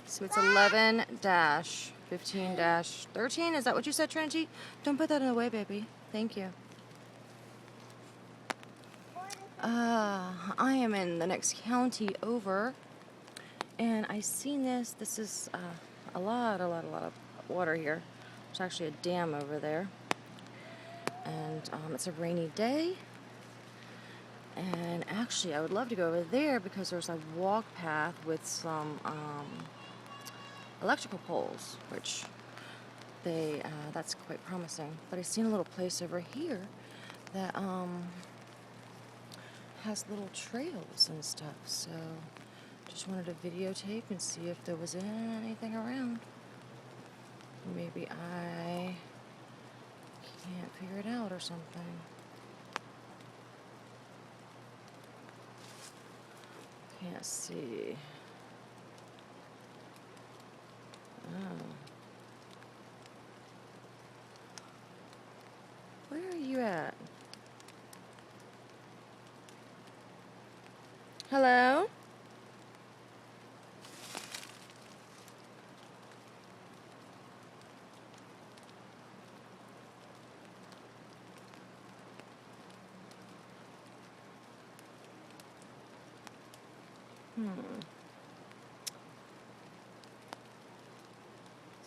So it's 11-15-13. Is that what you said, Trinity? Don't put that in the way, baby. Thank you. I am in the next county over, and I seen this. This is a lot of water here. There's actually a dam over there, and it's a rainy day. And actually, I would love to go over there because there's a walk path with some electrical poles, which that's quite promising. But I seen a little place over here that has little trails and stuff, so just wanted to videotape and see if there was anything around. Maybe I can't figure it out or something. Can't see. Oh. Where are you at? Hello?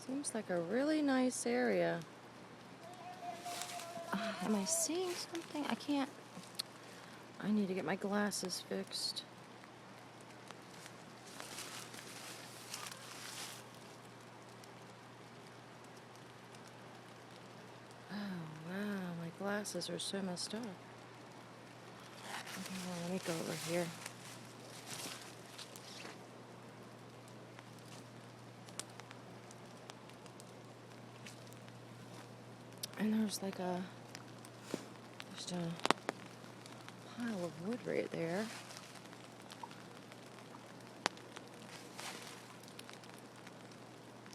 Seems like a really nice area. Am I seeing something? I can't. I need to get my glasses fixed. Oh, wow. My glasses are so messed up. Okay, well, let me go over here. And there's like just a pile of wood right there.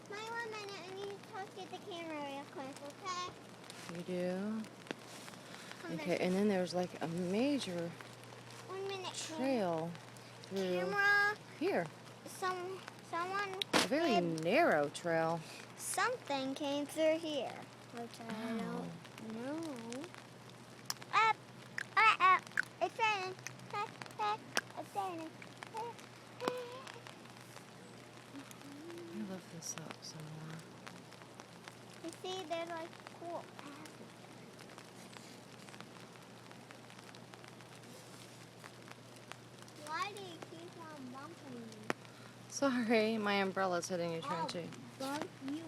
My 1 minute, I need to talk to the camera real quick, okay? You do? Okay, and then there's like a major 1 minute. trail through Camera. here. Someone. A very narrow trail. Something came through here, which I don't know. It's raining. It's raining. Let me lift this up some more. You see, they're like cool passes. Why do you keep on bumping me? Sorry, my umbrella's hitting you, Trinity. Bump you